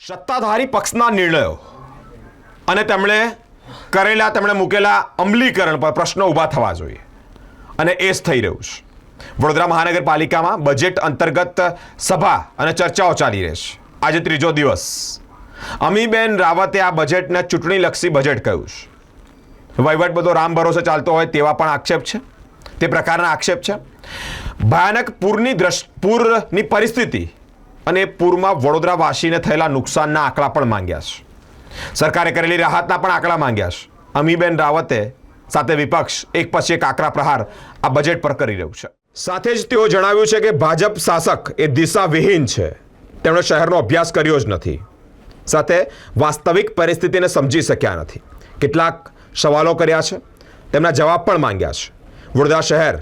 સત્તાધારી પક્ષના નિર્ણયો અને તેમણે મૂકેલા અમલીકરણ પર પ્રશ્નો ઊભા થવા જોઈએ અને એ જ થઈ રહ્યું છે. વડોદરા મહાનગરપાલિકામાં બજેટ અંતર્ગત સભા અને ચર્ચાઓ ચાલી રહી છે. આજે ત્રીજો દિવસ. અમીબેન રાવતે આ બજેટને ચૂંટણીલક્ષી બજેટ કહ્યું છે. વહીવટ બધો રામ ભરોસે ચાલતો હોય તેવા પણ આક્ષેપ છે. તે પ્રકારના આક્ષેપ છે. ભયાનક પૂરની પરિસ્થિતિ અને પૂરમાં વડોદરાવાસીને થયેલા નુકસાનના આંકડા પણ માંગ્યા છે. સરકારે કરેલી રાહતના પણ આંકડા માંગ્યા છે. અમીબેન રાવતે સાથે વિપક્ષ એક પછી એક આકરા પ્રહાર આ બજેટ પર કરી રહ્યું છે. સાથે જ તેઓ જણાવ્યું છે કે ભાજપ શાસક એ દિશાવિહીન છે. તેમણે શહેરનો અભ્યાસ કર્યો જ નથી. સાથે વાસ્તવિક પરિસ્થિતિને સમજી શક્યા નથી. કેટલાક સવાલો કર્યા છે. તેમના જવાબ પણ માંગ્યા છે. વડોદરા શહેર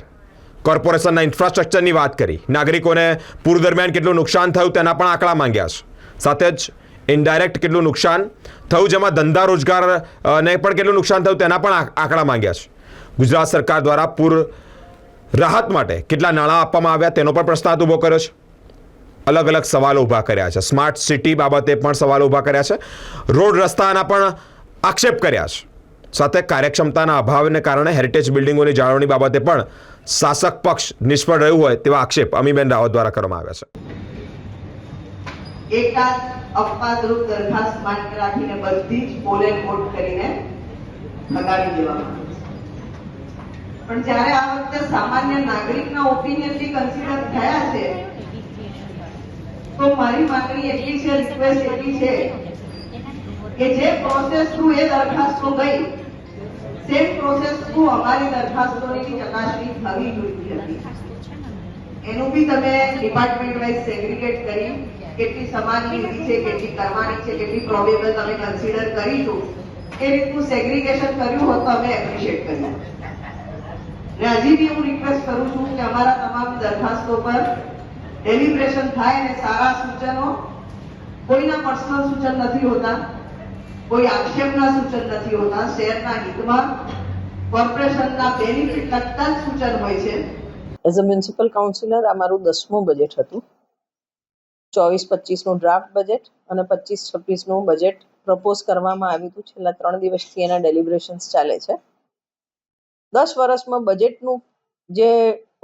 કોર્પોરેશનના ઇન્ફ્રાસ્ટ્રક્ચરની વાત કરી. નાગરિકોને પૂર દરમિયાન કેટલું નુકસાન થયું તેના પણ આંકડા માંગ્યા છે. સાથે જ ઇનડાયરેક્ટ કેટલું નુકસાન થયું, જેમાં ધંધા રોજગારને પણ કેટલું નુકસાન થયું તેના પણ આંકડા માંગ્યા છે. ગુજરાત સરકાર દ્વારા પૂર રાહત માટે કેટલા નાણાં આપવામાં આવ્યા તેનો પણ પ્રશ્ન ઊભો કર્યો છે. અલગ અલગ સવાલો ઊભા કર્યા છે. સ્માર્ટ સિટી બાબતે પણ સવાલો ઊભા કર્યા છે. રોડ રસ્તાના પણ આક્ષેપ કર્યા છે. સાથે કાર્યક્ષમતાના અભાવને કારણે હેરિટેજ બિલ્ડિંગોની જાળવણી બાબતે પણ શાસક પક્ષ નિષ્ફળ રહ્યું હોય તેવા આક્ષેપ અમીબેન રાવત દ્વારા કરવામાં આવ્યા છે. એકાદ અપવાદરૂપ દરખાસ્ત માન્ય રાખીને બધી જ પોલ એન્ડ વોટ કરીને લગાડી દેવામાં આવે છે. પણ જ્યારે આ વખતે સામાન્ય નાગરિકના ઓપિનિયનથી કન્સિડર થયા છે, તો મારી માંગણી એટલી છે, રિક્વેસ્ટ એટલી છે કે જે પ્રોસેસ થ્રુ એ દરખાસ્તો ગઈ, સેમ પ્રોસેસ થ્રુ અમારી દરખાસ્તોની ચકાસણી થવી જોઈતી હતી. એનું બી તમે ડિપાર્ટમેન્ટ વાઇઝ સેગ્રીગેટ કરી કેટલી સમાન લીધી છે, કેટલી કરવાની છે, કેટલી પ્રોબેબલ તમે કન્સિડર કરીશું, એ રીતનું સેગ્રીગેશન કર્યું હોત તો અમે એપ્રિશિએટ કર્યું. ને હજી બી હું રિક્વેસ્ટ કરું છું કે અમારા તમામ દરખાસ્તો પર ડેલિબ્રેશન થાય અને સારા સૂચનો, કોઈના પર્સનલ સૂચન નથી હોતા, કોઈ આક્ષેપના સૂચન નથી હોતા, શહેરના હિતમાં કોર્પોરેશનના બેનિફિટ લગતા જ સૂચન હોય છે. એઝ અ મ્યુનિસિપલ કાઉન્સિલર આ મારું 10મું બજેટ હતું. 24-25નું ડ્રાફ્ટ બજેટ અને 25-26નું બજેટ પ્રપોઝ કરવામાં આવ્યું હતું. છેલ્લા 3 દિવસથી એના ડેલિબ્રેશન્સ ચાલે છે. 10 વર્ષમાં બજેટનું જે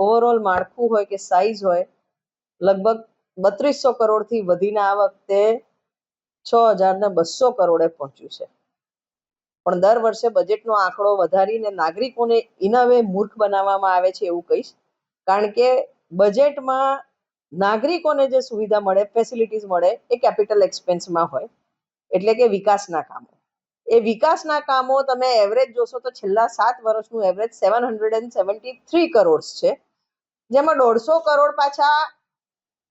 ઓવરઓલ માળખું હોય કે સાઇઝ હોય, લગભગ 3200 કરોડથી વધીને આ વખતે 6200 કરોડે પહોંચ્યું છે. પણ દર વર્ષે બજેટનો આંકડો વધારીને નાગરિકોને ઇનવે મૂર્ખ બનાવવામાં આવે છે એવું કહીશ. કારણ કે બજેટમાં નાગરિકોને જે સુવિધા મળે, ફેસિલિટીઝ મળે, એ કેપિટલ એક્સપેન્સમાં હોય, એટલે કે વિકાસના કામો. એ વિકાસના કામો તમે એવરેજ જોશો તો છેલ્લા 7 વર્ષનું એવરેજ 773 કરોડ છે, જેમાં 150 કરોડ પાછા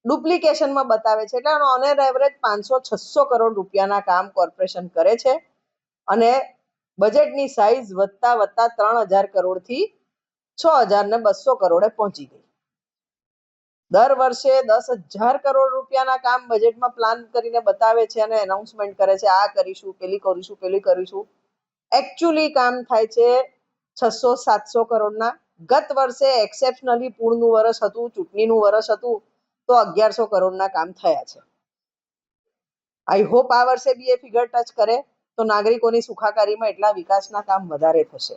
ડુપ્લિકેશનમાં બતાવે છે. એટલે ઓન એવરેજ 500-600 કરોડ રૂપિયાના કામ કોર્પોરેશન કરે છે અને બજેટની સાઇઝ વધતા 3000 કરોડથી 6200 કરોડે પહોંચી ગઈ. દર વર્ષે 10,000 કરોડ રૂપિયાના કામ બજેટમાં પ્લાન કરીને બતાવે છે અને એનાઉન્સમેન્ટ કરે છે, આ કરીશું, પેલી કરીશું. એકચ્યુઅલી કામ થાય છે 600-700 કરોડના. ગત વર્ષે એક્સેપ્શનલી પૂરનું વર્ષ હતું, ચૂંટણીનું વર્ષ હતું, તો 1100 કરોડના કામ થયા છે. આઈ હોપ આ વર્ષે બી એ ફિગર ટચ કરે તો નાગરિકોની સુખાકારીમાં એટલા વિકાસના કામ વધારે થશે.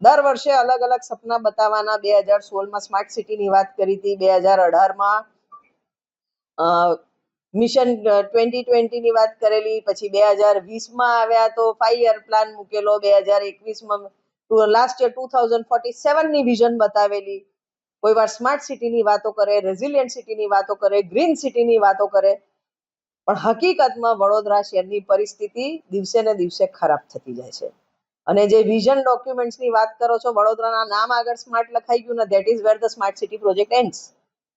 દર વર્ષે અલગ અલગ સપના બતાવવાના. 2016માં સ્માર્ટ સિટીની વાત કરી હતી, 2018માં મિશન 2020ની વાત કરેલી, પછી 2020માં આવ્યા તો 5 યર પ્લાન મૂકેલો, 2021માં લાસ્ટ યર 2047ની વિઝન બતાવેલી. કોઈ વાર સ્માર્ટ સિટીની વાતો કરે, રેઝિલિયન્ટ સિટીની વાતો કરે, ગ્રીન સિટીની વાતો કરે, પણ હકીકતમાં વડોદરા શહેરની પરિસ્થિતિ દિવસે ને દિવસે ખરાબ થતી જાય છે. અને જે વિઝન ડોક્યુમેન્ટ્સની વાત કરો છો, વડોદરાના નામ આગળ સ્માર્ટ લખાઈ ગયું ને, that is where the smart city project ends.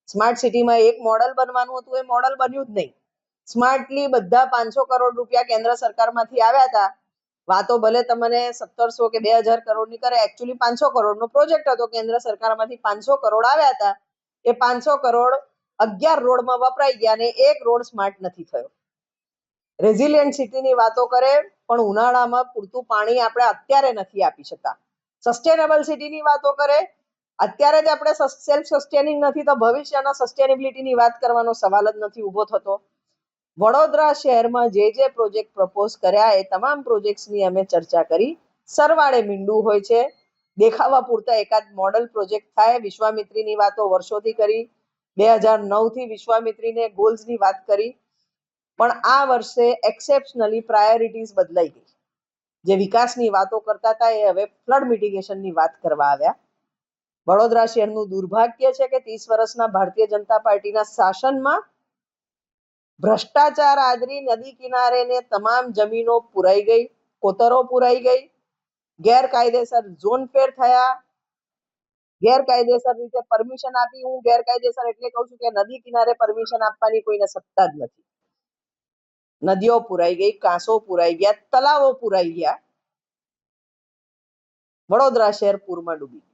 Smart સિટીમાં એક મોડલ બનવાનું હતું, એ મોડલ બન્યું જ નહીં. સ્માર્ટલી બધા 500 કરોડ રૂપિયા કેન્દ્ર સરકારમાંથી આવ્યા હતા. વાતો ભલે તમને 1700 કે 2000 કરોડની કરે, એકચ્યુઅલી 500 કરોડનો પ્રોજેક્ટ હતો. કેન્દ્ર સરકારમાંથી 500 કરોડ આવ્યા હતા. એ 500 કરોડ 11 રોડમાં વપરાઈ ગયા અને એક રોડ સ્માર્ટ નથી થયો. રેઝિલિયન્ટ સિટીની વાતો કરે, પણ ઉનાળામાં પૂરતું પાણી આપણે અત્યારે નથી આપી શકતા. સસ્ટેનેબલ સિટીની વાતો કરે, અત્યારે જ આપણે સેલ્ફ સસ્ટેનિંગ નથી તો ભવિષ્યના સસ્ટેનેબિલિટીની વાત કરવાનો સવાલ જ નથી ઊભો થતો. વડોદરા શહેરમાં જે પ્રોજેક્ટ પ્રપોઝ કર્યા એ તમામ પ્રોજેક્ટ્સની અમે ચર્ચા કરી. સરવાળે મીંડું હોય છે, દેખાવા પૂરતા એકાદ મોડલ પ્રોજેક્ટ થાય. વિશ્વામિત્રીની વાતો વર્ષોથી કરી, 2009 થી વિશ્વામિત્રીને ગોલ્સની વાત કરી, પણ આ વર્ષે એક્સેપ્શનલી પ્રાયોરિટીઝ બદલાઈ ગઈ. જે વિકાસની વાતો કરતા હતા એ હવે ફ્લડ મિટિગેશનની વાત કરવા આવ્યા. વડોદરા શહેરનું દુર્ભાગ્ય છે કે 30 વર્ષના ભારતીય જનતા પાર્ટીના શાસનમાં ભ્રષ્ટાચાર આદરી નદી કિનારેને તમામ જમીનો પુરાઈ ગઈ, કોતરો પુરાઈ ગઈ, ગેરકાયદેસર ઝોન ફેર થયા, ગેરકાયદેસર રીતે પરમિશન આપી. હું ગેરકાયદેસર એટલે કહું છું કે નદી કિનારે પરમિશન આપવાની કોઈને સત્તા જ નથી. નદીઓ પુરાઈ ગઈ, કાંસો પુરાઈ ગયા, તલાવો પુરાઈ ગયા. વડોદરા શહેર પૂરમાં ડૂબી ગયું.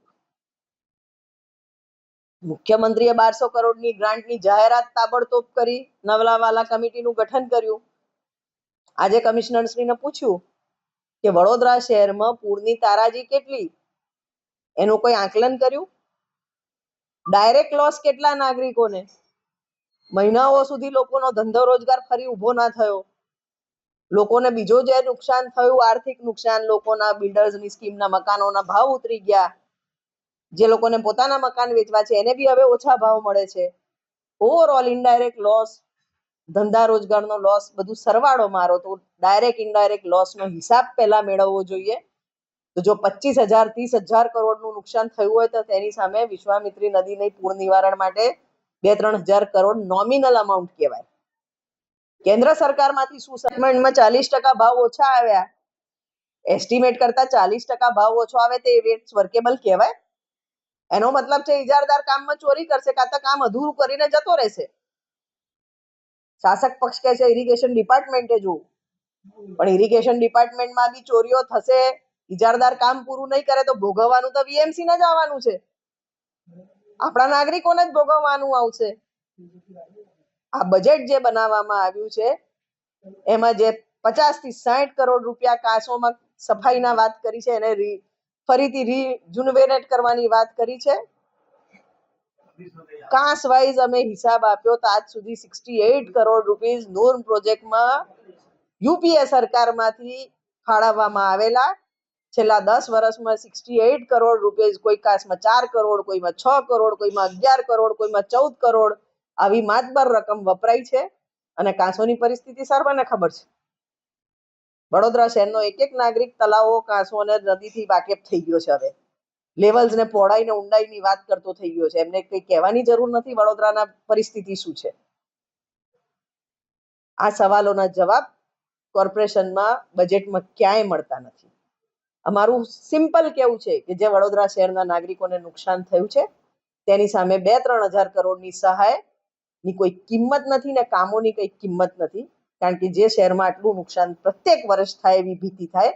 મુખ્યમંત્રીએ 1200 કરોડની ગ્રાન્ટની જાહેરાત તાબડતોબ કરી, નવલાવાલા કમિટીનું ગઠન કર્યું. આજે કમિશનરશ્રીને પૂછ્યું કે વડોદરા શહેરમાં પૂરની તારાજી કેટલી, એનું કોઈ આકલન કર્યું? ડાયરેક્ટ લોસ કેટલા નાગરિકોને? મહિનાઓ સુધી લોકોનો ધંધો રોજગાર ફરી ઊભો ના થયો. લોકોને બીજો જે નુકસાન થયું, આર્થિક નુકસાન, લોકોના બિલ્ડર્સની સ્કીમના મકાનોના ભાવ ઉતરી ગયા. જે લોકોને પોતાના મકાન વેચવા છે એને બી હવે ઓછા ભાવ મળે છે. ઓવરઓલ ઇનડાયરેક્ટ લોસ, ધંધા રોજગારનો લોસ, બધું સરવાળો મારો તો ડાયરેક્ટ ઇનડાયરેક્ટ લોસનો હિસાબ પહેલા મેળવવો જોઈએ. તો જો 25,000 30,000 કરોડનું નુકસાન થયું હોય તો તેની સામે વિશ્વામિત્રી નદીની પૂર નિવારણ માટે 2-3 હજાર કરોડ નોમિનલ અમાઉન્ટ કહેવાય. કેન્દ્ર સરકારમાંથી શું સેટમેન્ટમાં 40% ભાવ ઓછા આવ્યા, એસ્ટિમેટ કરતા 40% ભાવ ઓછો આવે તો એ રેટ્સ વર્કેબલ કહેવાય? એનો મતલબ છે ઇજારદાર કામમાં ચોરી કરશે, કાં તો કામ અધૂરું કરીને જતો રહેશે. શાસક પક્ષ કહે છે ઇરિગેશન ડિપાર્ટમેન્ટે જોવું, પણ ઇરિગેશન ડિપાર્ટમેન્ટમાં બી ચોરીઓ થશે. ઇજારદાર કામ પૂરું નહીં કરે તો ભોગવવાનું તો વીએમસી ને જ આવવાનું છે, આપણા નાગરિકોને જ ભોગવવાનું આવશે. આ બજેટ જે બનાવવામાં આવ્યું છે એમાં જે 50 થી 60 કરોડ રૂપિયા કાંસોમાં સફાઈના વાત કરી છે, એને ફરીથી રિજુનવેટ કરવાની વાત કરી છે. કાંસ વાઇઝ અમે હિસાબ આપ્યો તો આજ સુધી 68 કરોડ રૂપીસ નૂર પ્રોજેક્ટમાં યુપીએ સરકારમાંથી ફાળવવામાં આવેલા. છેલ્લા 10 વર્ષમાં 68 કરોડ રૂપીસ, કોઈ કાંસમાં 4 કરોડ, કોઈમાં 6 કરોડ, કોઈમાં 11 કરોડ, કોઈમાં 14 કરોડ આવી માતબર રકમ વપરાઈ છે. અને કાંસોની પરિસ્થિતિ સર્વને ખબર છે. વડોદરા શહેરનો એક નાગરિક તલાવો, કાંસો અને નદીથી વાકેફ થઈ ગયો છે. હવે લેવલ્સ ને પહોળાઈ ને ઊંડાઈની વાત કરતો થઈ ગયો છે. એમને કંઈ કહેવાની જરૂર નથી વડોદરાના પરિસ્થિતિ શું છે. આ સવાલોના જવાબ કોર્પોરેશનમાં બજેટમાં ક્યાંય મળતા નથી. અમારું સિમ્પલ કેવું છે કે જે વડોદરા શહેરના નાગરિકોને નુકસાન થયું છે તેની સામે 2-3 હજાર કરોડની સહાયની કોઈ કિંમત નથી ને કામોની કઈ કિંમત નથી. કારણ કે જે શહેરમાં આટલું નુકસાન પ્રત્યેક વર્ષ થાય એવી ભીતિ થાય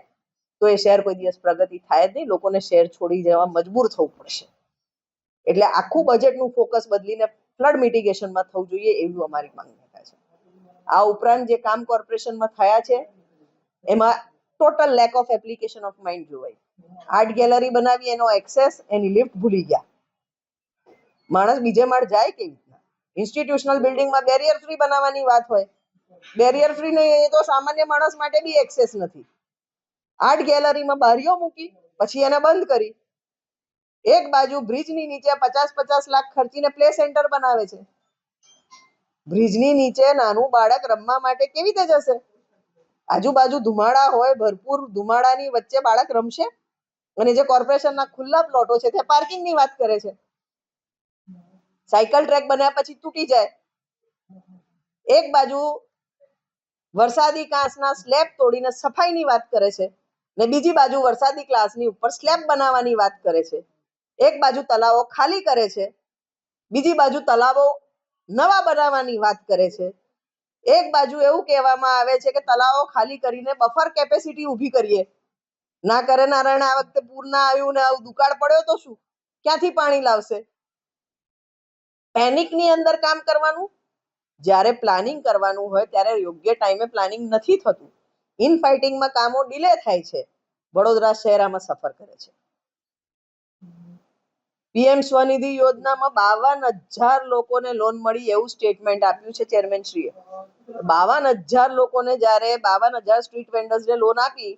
તો એ શહેર કોઈ દિવસ પ્રગતિ થાય જ નહીં. લોકોને શહેર છોડી જવા મજબૂર થવું પડશે. એટલે આખું બજેટનું ફોકસ બદલીને ફ્લડ મિટિગેશનમાં થવું જોઈએ એવું અમારી માન્યતા છે. આ ઉપરાંત જે કામ કોર્પોરેશનમાં થયા છે એમાં total lack of application of mind જોવાય. આર્ટ ગેલેરી બનાવી, એનો એક્સેસ, એની લિફ્ટ ભૂલી ગયા. માણસ બીજે માળ જાય કેવી રીતના? ઇન્સ્ટિટ્યુશનલ બિલ્ડિંગમાં બેરિયર ફ્રી બનાવવાની વાત હોય, બેરિયર ફ્રી નહીં, એ તો સામાન્ય માણસ માટે બી એક્સેસ નથી. આર્ટ ગેલેરીમાં બારીઓ મૂકી, પછી એને બંધ કરી. એક બાજુ બ્રિજની નીચે 50-50 લાખ ખર્ચીને પ્લે સેન્ટર બનાવે છે. બ્રિજની નીચે નાનું બાળક રમવા માટે કેવી રીતે જશે? આજુબાજુ ધુમાડા હોય, ભરપૂર ધુમાડાની વચ્ચે બાળક રમશે? અને જે કોર્પોરેશનના ખુલ્લા પ્લોટો છે તે પાર્કિંગની વાત કરે છે. સાયકલ ટ્રેક બન્યા પછી તૂટી જાય. એક બાજુ વરસાદી કાંસના સ્લેબ તોડીને સફાઈની વાત કરે છે ને બીજી બાજુ વરસાદી ક્લાસની ઉપર સ્લેબ બનાવવાની વાત કરે છે. એક બાજુ તલાવો ખાલી કરે છે, બીજી બાજુ તલાવો નવા બનાવવાની વાત કરે છે. એક બાજુ એવું કહેવામાં આવે છે કે તલાવો ખાલી કરીને બફર કેપેસિટી ઊભી કરીએ. ના કરે નારાયણ, આ વખતે પૂર ના આવ્યું ને આવું દુકાળ પડ્યો તો શું, ક્યાંથી પાણી લાવશે? પેનિકની અંદર કામ કરવાનું, જ્યારે પ્લાનિંગ કરવાનું હોય ત્યારે યોગ્ય ટાઈમે પ્લાનિંગ નથી થતું. ઇન ફાઇટિંગમાં કામો ડિલે થાય છે. વડોદરા શહેર આમાં સફર કરે છે. પીએમ સ્વનિધિ યોજનામાં 52,000 લોકોને લોન મળી એવું સ્ટેટમેન્ટ આપ્યું છે ચેરમેનશ્રીએ. 52,000 લોકોને જ્યારે 52,000 સ્ટ્રીટ વેન્ડર્સને લોન આપી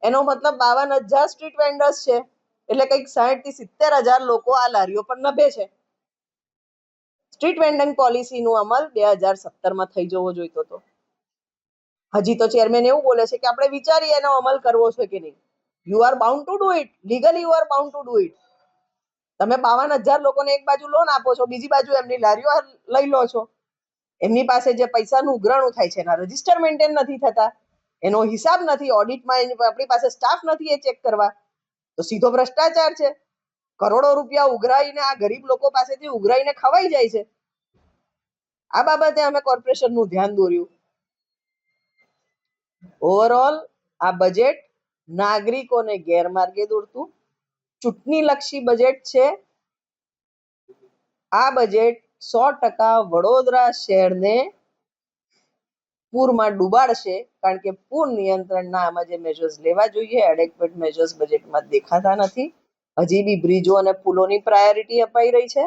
એનો મતલબ 52,000 સ્ટ્રીટ વેન્ડર્સ છે, એટલે કંઈક 60,000 થી 70,000 લોકો આ લારીઓ પર નભે છે. સ્ટ્રીટ વેન્ડિંગ પોલિસીનો અમલ 2017માં થઈ જવો જોઈતો હતો. હજી તો ચેરમેન એવું બોલે છે કે આપણે વિચારીએ એનો અમલ કરવો છે કે નહીં. You are bound to do it, legally you are bound to do it. તમે 52,000 લોકોને એક બાજુ લોન આપો છો, બીજી બાજુ એમની લારીઓ લઈ લો છો. એમની પાસે જે પૈસાનું ઉઘરાણું થાય છે એના રજીસ્ટર મેન્ટેન નથી થતા, એનો હિસાબ નથી, ઓડિટમાં આપણી પાસે સ્ટાફ નથી એ ચેક કરવા, તો સીધો ભ્રષ્ટાચાર છે. કરોડો રૂપિયા ઉઘરાઈને આ ગરીબ લોકો પાસેથી ઉઘરાઈને ખવાઈ જાય છે. આ બાબતે અમે કોર્પોરેશનનું ધ્યાન દોર્યું. ઓવરઓલ આ બજેટ નાગરિકોને ગેરમાર્ગે દોરતું ચૂંટણીલક્ષી બજેટ છે. આ બજેટ 100% વડોદરા શહેરને પૂરમાં ડૂબાડશે, કારણ કે પૂર નિયંત્રણના આમાં જે મેજર્સ લેવા જોઈએ એડેક્વેટ મેજર્સ બજેટમાં દેખાતા નથી. હજી બી બ્રિજો અને પુલોની પ્રાયોરિટી અપાઈ રહી છે.